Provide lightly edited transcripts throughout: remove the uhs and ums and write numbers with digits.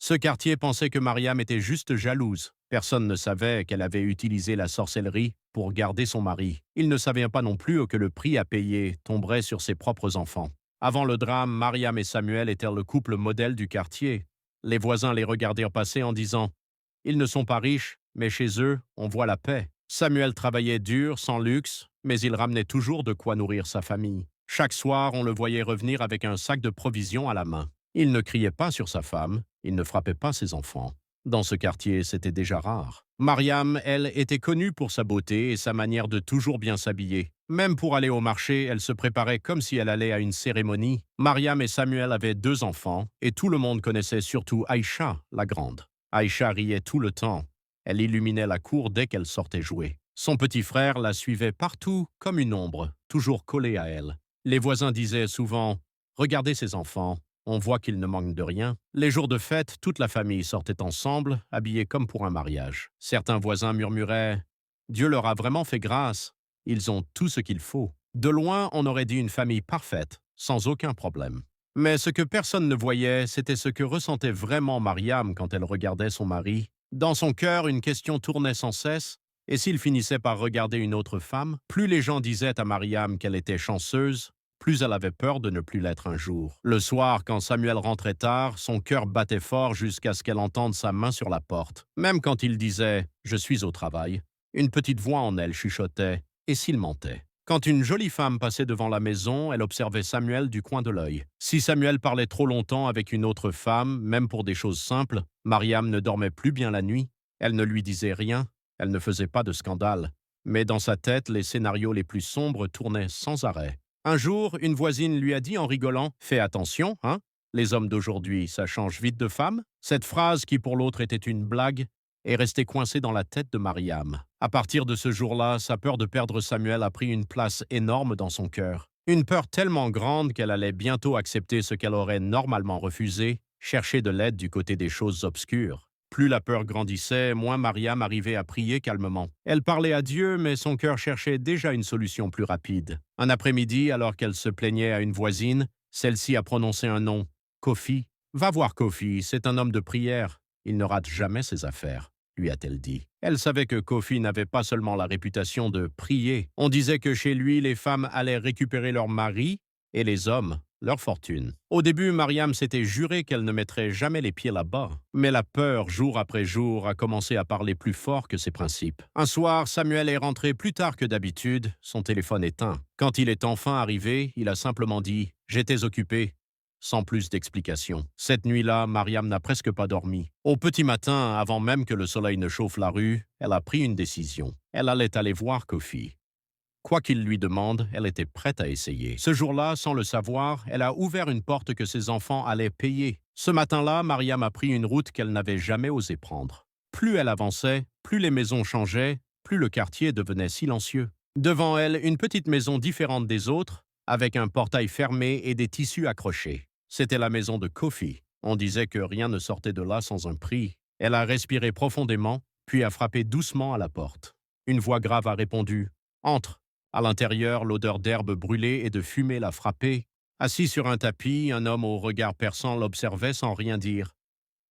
Ce quartier pensait que Mariam était juste jalouse. Personne ne savait qu'elle avait utilisé la sorcellerie pour garder son mari. Il ne savait pas non plus que le prix à payer tomberait sur ses propres enfants. Avant le drame, Mariam et Samuel étaient le couple modèle du quartier. Les voisins les regardirent passer en disant « Ils ne sont pas riches, mais chez eux, on voit la paix ». Samuel travaillait dur, sans luxe, mais il ramenait toujours de quoi nourrir sa famille. Chaque soir, on le voyait revenir avec un sac de provisions à la main. Il ne criait pas sur sa femme, il ne frappait pas ses enfants. Dans ce quartier, c'était déjà rare. Mariam, elle, était connue pour sa beauté et sa manière de toujours bien s'habiller. Même pour aller au marché, elle se préparait comme si elle allait à une cérémonie. Mariam et Samuel avaient 2 enfants, et tout le monde connaissait surtout Aïcha, la grande. Aïcha riait tout le temps. Elle illuminait la cour dès qu'elle sortait jouer. Son petit frère la suivait partout comme une ombre, toujours collé à elle. Les voisins disaient souvent « Regardez ces enfants, on voit qu'ils ne manquent de rien ». Les jours de fête, toute la famille sortait ensemble, habillée comme pour un mariage. Certains voisins murmuraient « Dieu leur a vraiment fait grâce, ils ont tout ce qu'il faut ». De loin, on aurait dit une famille parfaite, sans aucun problème. Mais ce que personne ne voyait, c'était ce que ressentait vraiment Mariam quand elle regardait son mari. Dans son cœur, une question tournait sans cesse. Et s'il finissait par regarder une autre femme, plus les gens disaient à Mariam qu'elle était chanceuse, plus elle avait peur de ne plus l'être un jour. Le soir, quand Samuel rentrait tard, son cœur battait fort jusqu'à ce qu'elle entende sa main sur la porte. Même quand il disait « Je suis au travail », une petite voix en elle chuchotait « Et s'il mentait ?» Quand une jolie femme passait devant la maison, elle observait Samuel du coin de l'œil. Si Samuel parlait trop longtemps avec une autre femme, même pour des choses simples, Mariam ne dormait plus bien la nuit. Elle ne lui disait rien, elle ne faisait pas de scandale. Mais dans sa tête, les scénarios les plus sombres tournaient sans arrêt. Un jour, une voisine lui a dit en rigolant « Fais attention, hein? Les hommes d'aujourd'hui, ça change vite de femme ?» Cette phrase, qui pour l'autre était une blague, est restée coincée dans la tête de Mariam. À partir de ce jour-là, sa peur de perdre Samuel a pris une place énorme dans son cœur. Une peur tellement grande qu'elle allait bientôt accepter ce qu'elle aurait normalement refusé, chercher de l'aide du côté des choses obscures. Plus la peur grandissait, moins Mariam arrivait à prier calmement. Elle parlait à Dieu, mais son cœur cherchait déjà une solution plus rapide. Un après-midi, alors qu'elle se plaignait à une voisine, celle-ci a prononcé un nom, Kofi. « Va voir Kofi, c'est un homme de prière. Il ne rate jamais ses affaires », lui a-t-elle dit. Elle savait que Kofi n'avait pas seulement la réputation de prier. On disait que chez lui, les femmes allaient récupérer leur mari et les hommes leur fortune. Au début, Mariam s'était juré qu'elle ne mettrait jamais les pieds là-bas. Mais la peur, jour après jour, a commencé à parler plus fort que ses principes. Un soir, Samuel est rentré plus tard que d'habitude, son téléphone éteint. Quand il est enfin arrivé, il a simplement dit « J'étais occupé ». Sans plus d'explications. Cette nuit-là, Mariam n'a presque pas dormi. Au petit matin, avant même que le soleil ne chauffe la rue, elle a pris une décision. Elle allait aller voir Kofi. Quoi qu'il lui demande, elle était prête à essayer. Ce jour-là, sans le savoir, elle a ouvert une porte que ses enfants allaient payer. Ce matin-là, Mariam a pris une route qu'elle n'avait jamais osé prendre. Plus elle avançait, plus les maisons changeaient, plus le quartier devenait silencieux. Devant elle, une petite maison différente des autres, avec un portail fermé et des tissus accrochés. C'était la maison de Kofi. On disait que rien ne sortait de là sans un prix. Elle a respiré profondément, puis a frappé doucement à la porte. Une voix grave a répondu « Entre ». À l'intérieur, l'odeur d'herbe brûlée et de fumée l'a frappé. Assis sur un tapis, un homme au regard perçant l'observait sans rien dire.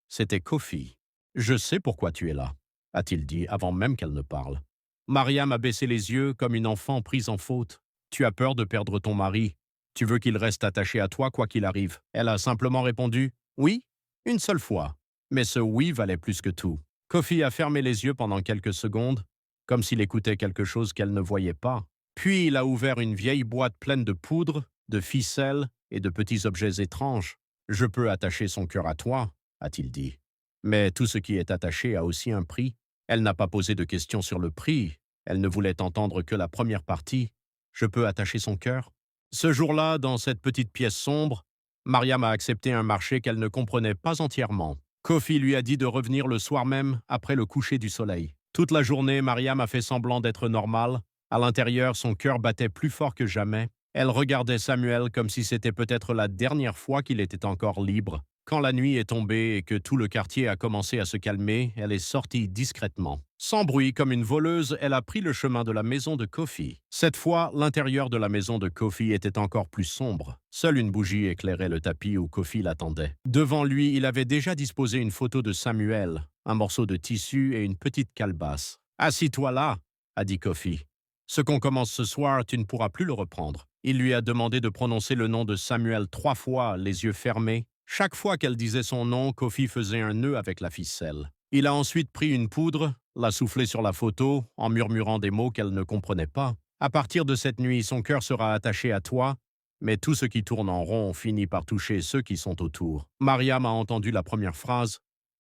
C'était Kofi. « Je sais pourquoi tu es là », a-t-il dit avant même qu'elle ne parle. Mariam a baissé les yeux comme une enfant prise en faute. « Tu as peur de perdre ton mari. Tu veux qu'il reste attaché à toi quoi qu'il arrive. » Elle a simplement répondu « Oui », une seule fois. Mais ce « oui » valait plus que tout. Kofi a fermé les yeux pendant quelques secondes, comme s'il écoutait quelque chose qu'elle ne voyait pas. Puis il a ouvert une vieille boîte pleine de poudre, de ficelles et de petits objets étranges. « Je peux attacher son cœur à toi », a-t-il dit. Mais tout ce qui est attaché a aussi un prix. Elle n'a pas posé de questions sur le prix. Elle ne voulait entendre que la première partie. « Je peux attacher son cœur ». Ce jour-là, dans cette petite pièce sombre, Mariam a accepté un marché qu'elle ne comprenait pas entièrement. Kofi lui a dit de revenir le soir même, après le coucher du soleil. Toute la journée, Mariam a fait semblant d'être normale. À l'intérieur, son cœur battait plus fort que jamais. Elle regardait Samuel comme si c'était peut-être la dernière fois qu'il était encore libre. Quand la nuit est tombée et que tout le quartier a commencé à se calmer, elle est sortie discrètement. Sans bruit, comme une voleuse, elle a pris le chemin de la maison de Kofi. Cette fois, l'intérieur de la maison de Kofi était encore plus sombre. Seule une bougie éclairait le tapis où Kofi l'attendait. Devant lui, il avait déjà disposé une photo de Samuel, un morceau de tissu et une petite calebasse. « Assis-toi là », a dit Kofi. « Ce qu'on commence ce soir, tu ne pourras plus le reprendre. » Il lui a demandé de prononcer le nom de Samuel 3 fois, les yeux fermés. Chaque fois qu'elle disait son nom, Kofi faisait un nœud avec la ficelle. Il a ensuite pris une poudre, l'a soufflée sur la photo, en murmurant des mots qu'elle ne comprenait pas. « À partir de cette nuit, son cœur sera attaché à toi, mais tout ce qui tourne en rond finit par toucher ceux qui sont autour. » Mariam a entendu la première phrase.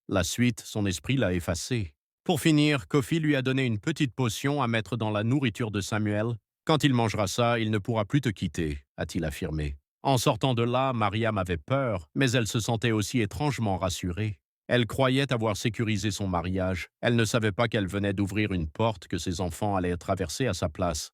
La suite, son esprit l'a effacée. Pour finir, Kofi lui a donné une petite potion à mettre dans la nourriture de Samuel. « Quand il mangera ça, il ne pourra plus te quitter », a-t-il affirmé. En sortant de là, Mariam avait peur, mais elle se sentait aussi étrangement rassurée. Elle croyait avoir sécurisé son mariage. Elle ne savait pas qu'elle venait d'ouvrir une porte que ses enfants allaient traverser à sa place.